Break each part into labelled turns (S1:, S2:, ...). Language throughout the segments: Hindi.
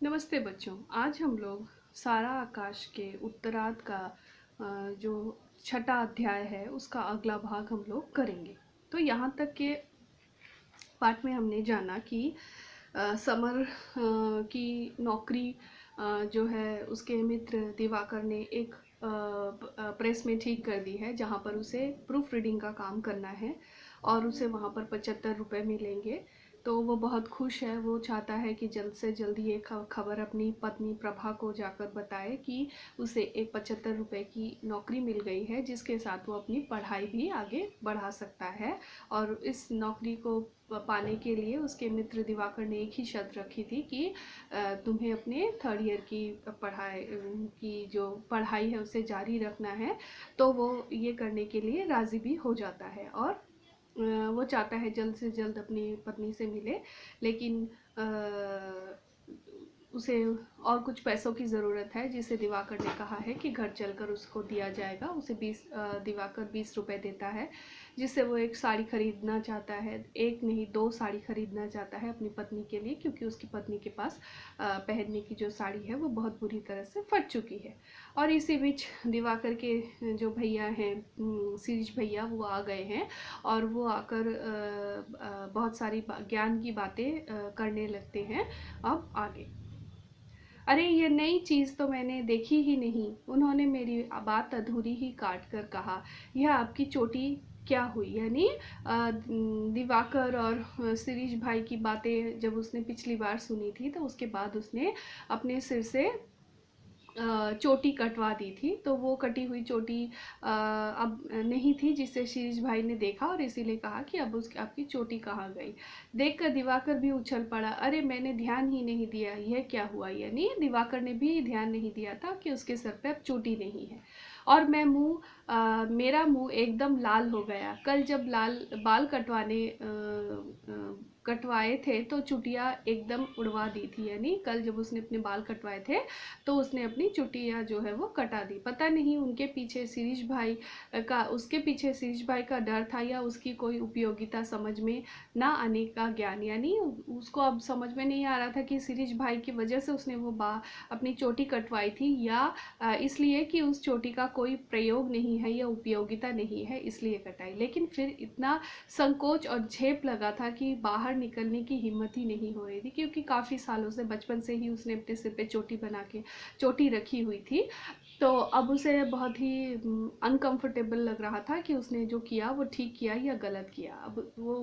S1: नमस्ते बच्चों। आज हम लोग सारा आकाश के उत्तरार्ध का जो छठा अध्याय है उसका अगला भाग हम लोग करेंगे। तो यहाँ तक के पाठ में हमने जाना कि समर की नौकरी जो है उसके मित्र दिवाकर ने एक प्रेस में ठीक कर दी है, जहाँ पर उसे प्रूफ रीडिंग का काम करना है और उसे वहाँ पर 75 रुपये मिलेंगे। तो वो बहुत खुश है। वो चाहता है कि जल्द से जल्द ये खबर अपनी पत्नी प्रभा को जाकर बताए कि उसे एक 75 रुपये की नौकरी मिल गई है, जिसके साथ वो अपनी पढ़ाई भी आगे बढ़ा सकता है। और इस नौकरी को पाने के लिए उसके मित्र दिवाकर ने एक ही शर्त रखी थी कि तुम्हें अपने थर्ड ईयर की पढ़ाई की जो पढ़ाई है उसे जारी रखना है। तो वो ये करने के लिए राज़ी भी हो जाता है और वो चाहता है जल्द से जल्द अपनी पत्नी से मिले, लेकिन उसे और कुछ पैसों की ज़रूरत है, जिसे दिवाकर ने कहा है कि घर चलकर उसको दिया जाएगा। उसे दिवाकर 20 रुपये देता है, जिससे वो एक साड़ी खरीदना चाहता है। एक नहीं, 2 साड़ी खरीदना चाहता है अपनी पत्नी के लिए, क्योंकि उसकी पत्नी के पास पहनने की जो साड़ी है वो बहुत बुरी तरह से फट चुकी है। और इसी बीच दिवाकर के जो भैया हैं, शिरीष भैया, वो आ गए हैं और वो आकर बहुत सारी ज्ञान की बातें करने लगते हैं। अब आगे, अरे ये नई चीज़ तो मैंने देखी ही नहीं, उन्होंने मेरी बात अधूरी ही काट कर कहा। यह आपकी चोटी क्या हुई? यानी दिवाकर और शिरीष भाई की बातें जब उसने पिछली बार सुनी थी, तो उसके बाद उसने अपने सिर से चोटी कटवा दी थी। तो वो कटी हुई चोटी अब नहीं थी, जिसे शिरीष भाई ने देखा और इसीलिए कहा कि अब उसकी आपकी चोटी कहाँ गई। देखकर दिवाकर भी उछल पड़ा। अरे मैंने ध्यान ही नहीं दिया, यह क्या हुआ? यानी दिवाकर ने भी ध्यान नहीं दिया था कि उसके सर पे अब चोटी नहीं है। और मेरा मुंह एकदम लाल हो गया। कल जब बाल कटवाए थे तो चुटिया एकदम उड़वा दी थी। यानी कल जब उसने अपने बाल कटवाए थे तो उसने अपनी चुटिया जो है वो कटा दी। पता नहीं उसके पीछे शिरीष भाई का डर था या उसकी कोई उपयोगिता समझ में ना आने का ज्ञान। यानी उसको अब समझ में नहीं आ रहा था कि शिरीष भाई की वजह से उसने वो अपनी चोटी कटवाई थी, या इसलिए कि उस चोटी का कोई प्रयोग नहीं है या उपयोगिता नहीं है, इसलिए कटाई। लेकिन फिर इतना संकोच और झेप लगा था कि बाहर निकलने की हिम्मत ही नहीं हो रही थी, क्योंकि काफ़ी सालों से, बचपन से ही उसने अपने सिर पे चोटी बना के चोटी रखी हुई थी। तो अब उसे बहुत ही अनकंफर्टेबल लग रहा था कि उसने जो किया वो ठीक किया या गलत किया। अब वो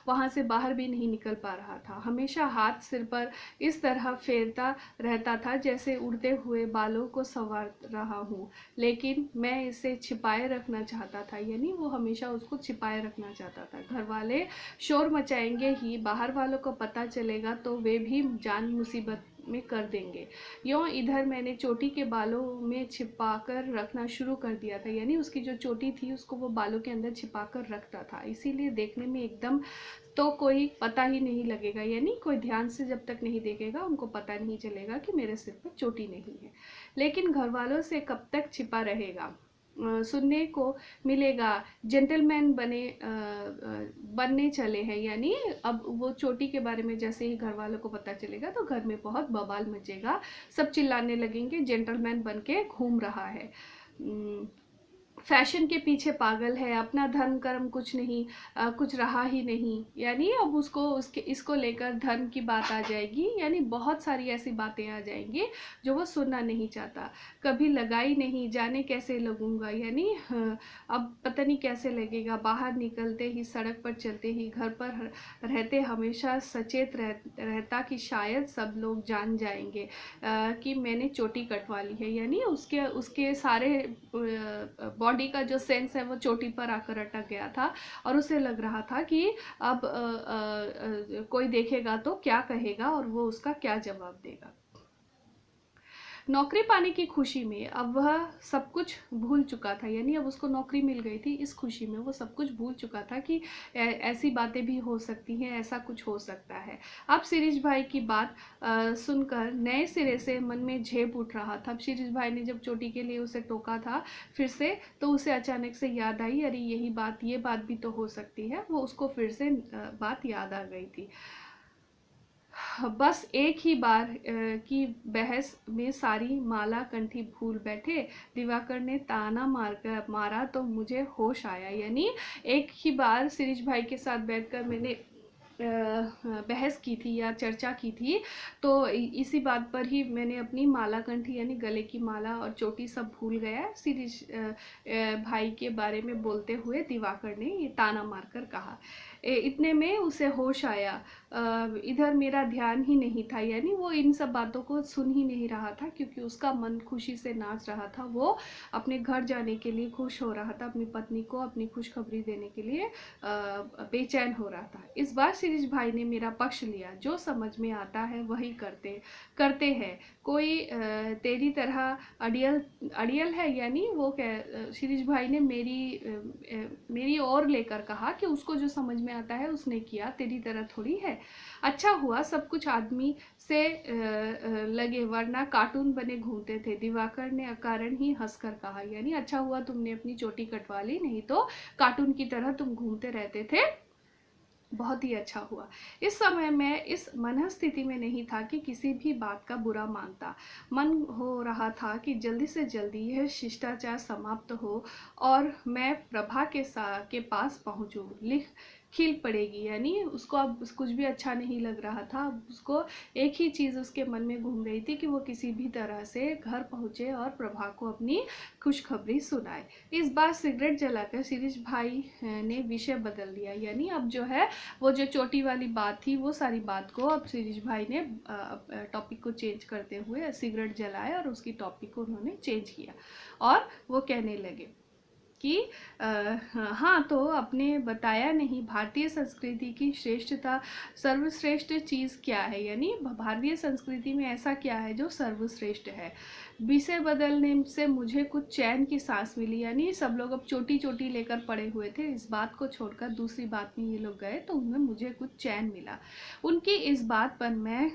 S1: वहाँ से बाहर भी नहीं निकल पा रहा था। हमेशा हाथ सिर पर इस तरह फेरता रहता था जैसे उड़ते हुए बालों को संवार रहा हूँ, लेकिन मैं इसे छिपाए रखना चाहता था। यानी वो हमेशा उसको छिपाए रखना चाहता था। घर वाले शोर मचाएंगे ही, बाहर वालों को पता चलेगा तो वे भी जान मुसीबत में कर देंगे। यूँ इधर मैंने चोटी के बालों में छिपाकर रखना शुरू कर दिया था। यानी उसकी जो चोटी थी उसको वो बालों के अंदर छिपाकर रखता था, इसीलिए देखने में एकदम तो कोई पता ही नहीं लगेगा। यानी कोई ध्यान से जब तक नहीं देखेगा उनको पता नहीं चलेगा कि मेरे सिर पर चोटी नहीं है। लेकिन घर वालों से कब तक छिपा रहेगा? सुनने को मिलेगा जेंटलमैन बनने चले हैं। यानी अब वो चोटी के बारे में जैसे ही घर वालों को पता चलेगा तो घर में बहुत बवाल मचेगा, सब चिल्लाने लगेंगे जेंटलमैन बन के घूम रहा है, फैशन के पीछे पागल है, अपना धर्म कर्म कुछ नहीं, कुछ रहा ही नहीं। यानी अब इसको लेकर धर्म की बात आ जाएगी। यानी बहुत सारी ऐसी बातें आ जाएंगी जो वो सुनना नहीं चाहता। कभी लगाई नहीं, जाने कैसे लगूंगा। यानी अब पता नहीं कैसे लगेगा। बाहर निकलते ही, सड़क पर चलते ही, घर पर रहते हमेशा सचेत रहता कि शायद सब लोग जान जाएंगे कि मैंने चोटी कटवा ली है। यानी उसके सारे बॉडी का जो सेंस है वो चोटी पर आकर अटक गया था और उसे लग रहा था कि अब कोई देखेगा तो क्या कहेगा और वो उसका क्या जवाब देगा। नौकरी पाने की खुशी में अब वह सब कुछ भूल चुका था। यानी अब उसको नौकरी मिल गई थी, इस खुशी में वो सब कुछ भूल चुका था कि ऐसी बातें भी हो सकती हैं, ऐसा कुछ हो सकता है। अब शिरीष भाई की बात सुनकर नए सिरे से मन में झेप उठ रहा था। अब शिरीष भाई ने जब चोटी के लिए उसे टोका था फिर से, तो उसे अचानक से याद आई, अरे ये बात भी तो हो सकती है। वो उसको फिर से बात याद आ गई थी। बस एक ही बार की बहस में सारी माला कंठी भूल बैठे। दिवाकर ने ताना मारा तो मुझे होश आया। यानी एक ही बार शिरीष भाई के साथ बैठकर मैंने बहस की थी या चर्चा की थी, तो इसी बात पर ही मैंने अपनी माला कंठी यानी गले की माला और चोटी सब भूल गया। शिरीष भाई के बारे में बोलते हुए दिवाकर ने ये ताना मारकर कहा। इतने में उसे होश आया। इधर मेरा ध्यान ही नहीं था, यानी वो इन सब बातों को सुन ही नहीं रहा था, क्योंकि उसका मन खुशी से नाच रहा था। वो अपने घर जाने के लिए खुश हो रहा था, अपनी पत्नी को अपनी खुशखबरी देने के लिए बेचैन हो रहा था। इस बार शिरीष भाई ने मेरा पक्ष लिया। जो समझ में आता है वही करते हैं। कोई तेरी तरह अड़ियल है, यानी वो शिरीष भाई ने मेरी ओर लेकर कहा कि उसको जो समझ में आता है उसने किया, तेरी तरह थोड़ी है। अच्छा हुआ सब कुछ आदमी से लगे, वरना कार्टून बने घूमते थे। दिवाकर ने अकारण ही हंसकर कहा। यानी अच्छा हुआ तुमने अपनी चोटी कटवा ली, नहीं तो कार्टून की तरह तुम घूमते रहते थे। बहुत ही अच्छा हुआ। इस समय मैं इस मनस्थिति में नहीं था कि किसी भी बात का बुरा मानता। मन हो रहा था कि जल्दी से जल्दी यह शिष्टाचार समाप्त हो और मैं प्रभा के पास पहुंचूं। खिल पड़ेगी, यानी उसको अब कुछ भी अच्छा नहीं लग रहा था। उसको एक ही चीज़ उसके मन में घूम रही थी कि वो किसी भी तरह से घर पहुँचे और प्रभा को अपनी खुशखबरी सुनाए। इस बार सिगरेट जलाकर शिरीष भाई ने विषय बदल दिया। यानी अब जो है वो जो चोटी वाली बात थी, वो सारी बात को अब शिरीष भाई ने टॉपिक को चेंज करते हुए सिगरेट जलाए और उसकी टॉपिक को उन्होंने चेंज किया। और वो कहने लगे कि हाँ, तो आपने बताया नहीं भारतीय संस्कृति की श्रेष्ठता, सर्वश्रेष्ठ चीज़ क्या है। यानी भारतीय संस्कृति में ऐसा क्या है जो सर्वश्रेष्ठ है। विषय बदलने से मुझे कुछ चैन की सांस मिली। यानी सब लोग अब चोटी चोटी लेकर पड़े हुए थे, इस बात को छोड़कर दूसरी बात में ये लोग गए, तो उनमें मुझे कुछ चैन मिला। उनकी इस बात पर मैं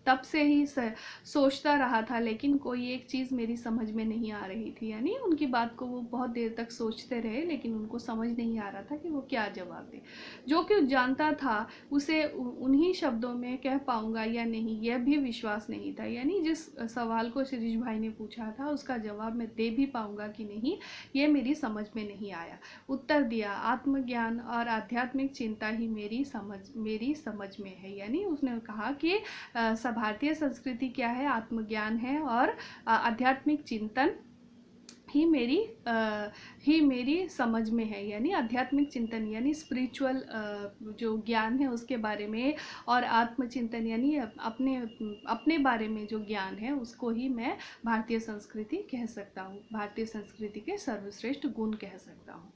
S1: तब से ही सोचता रहा था, लेकिन कोई एक चीज़ मेरी समझ में नहीं आ रही थी। यानी उनकी बात को वो बहुत देर तक सोचते रहे, लेकिन उनको समझ नहीं आ रहा था कि वो क्या जवाब दे। जो कि जानता था उसे उन्हीं शब्दों में कह पाऊंगा या नहीं, यह भी विश्वास नहीं था। यानी जिस सवाल को शिरीष भाई ने पूछा था उसका जवाब मैं दे भी पाऊंगा कि नहीं, ये मेरी समझ में नहीं आया। उत्तर दिया, आत्मज्ञान और आध्यात्मिक चिंता ही मेरी समझ में है। यानी उसने कहा कि भारतीय संस्कृति क्या है, आत्मज्ञान है और आध्यात्मिक चिंतन ही मेरी समझ में है। यानी आध्यात्मिक चिंतन यानी स्पिरिचुअल जो ज्ञान है उसके बारे में, और आत्मचिंतन यानी अपने बारे में जो ज्ञान है उसको ही मैं भारतीय संस्कृति कह सकता हूँ, भारतीय संस्कृति के सर्वश्रेष्ठ गुण कह सकता हूँ।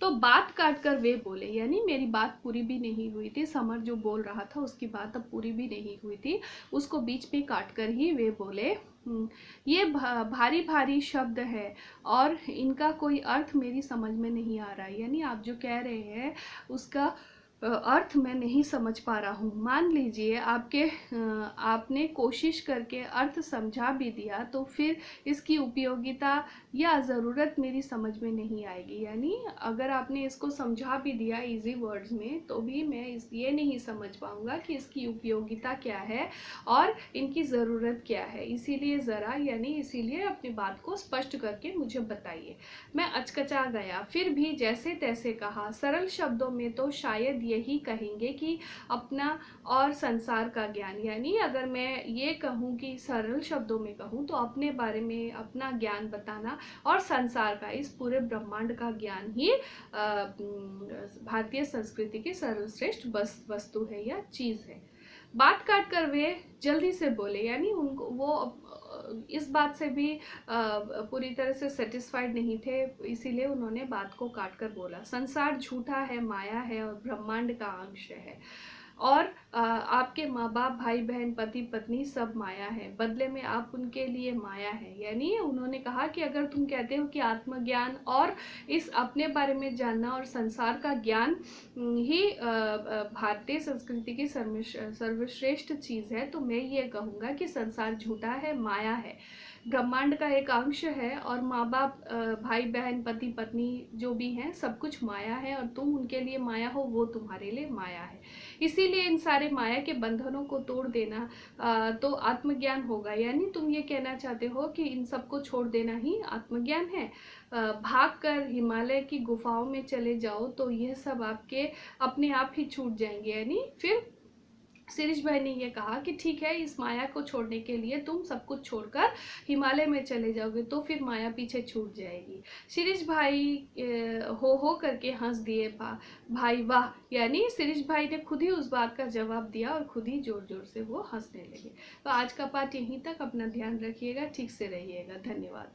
S1: तो बात काट कर वे बोले, यानी मेरी बात पूरी भी नहीं हुई थी। समर जो बोल रहा था उसकी बात अब पूरी भी नहीं हुई थी, उसको बीच में काट कर ही वे बोले, ये भारी भारी शब्द है और इनका कोई अर्थ मेरी समझ में नहीं आ रहा है। यानी आप जो कह रहे हैं उसका अर्थ मैं नहीं समझ पा रहा हूँ। मान लीजिए आपने कोशिश करके अर्थ समझा भी दिया, तो फिर इसकी उपयोगिता या ज़रूरत मेरी समझ में नहीं आएगी। यानी अगर आपने इसको समझा भी दिया इजी वर्ड्स में, तो भी मैं ये नहीं समझ पाऊँगा कि इसकी उपयोगिता क्या है और इनकी ज़रूरत क्या है। इसीलिए अपनी बात को स्पष्ट करके मुझे बताइए। मैं अचकचा गया, फिर भी जैसे तैसे कहा, सरल शब्दों में तो शायद यही कहेंगे कि अपना और संसार का ज्ञान। यानी अगर मैं ये कहूँ कि सरल शब्दों में कहूँ तो अपने बारे में अपना ज्ञान बताना और संसार का, इस पूरे ब्रह्मांड का ज्ञान ही भारतीय संस्कृति की सर्वश्रेष्ठ वस्तु है या चीज़ है। बात काट कर वे जल्दी से बोले। यानी उनको वो इस बात से भी पूरी तरह से सेटिस्फाइड नहीं थे, इसीलिए उन्होंने बात को काट कर बोला, संसार झूठा है, माया है और ब्रह्मांड का अंश है, और आपके माँ बाप, भाई बहन, पति पत्नी सब माया है, बदले में आप उनके लिए माया है। यानी उन्होंने कहा कि अगर तुम कहते हो कि आत्मज्ञान और इस अपने बारे में जानना और संसार का ज्ञान ही भारतीय संस्कृति की सर्वश्रेष्ठ चीज़ है, तो मैं ये कहूँगा कि संसार झूठा है, माया है। ब्रह्मांड का एक अंश है और माँ बाप, भाई बहन, पति पत्नी जो भी हैं, सब कुछ माया है और तुम उनके लिए माया हो, वो तुम्हारे लिए माया है। इसीलिए इन सारे माया के बंधनों को तोड़ देना तो आत्मज्ञान होगा। यानी तुम ये कहना चाहते हो कि इन सबको छोड़ देना ही आत्मज्ञान है। भाग कर हिमालय की गुफाओं में चले जाओ तो यह सब आपके अपने आप ही छूट जाएंगे। यानी फिर शिरीष भाई ने ये कहा कि ठीक है, इस माया को छोड़ने के लिए तुम सब कुछ छोड़कर हिमालय में चले जाओगे तो फिर माया पीछे छूट जाएगी। शिरीष भाई हो करके हंस दिए। भाई वाह। यानी शिरीष भाई ने खुद ही उस बात का जवाब दिया और खुद ही जोर जोर से वो हंसने लगे। तो आज का पाठ यहीं तक। अपना ध्यान रखिएगा, ठीक से रहिएगा। धन्यवाद।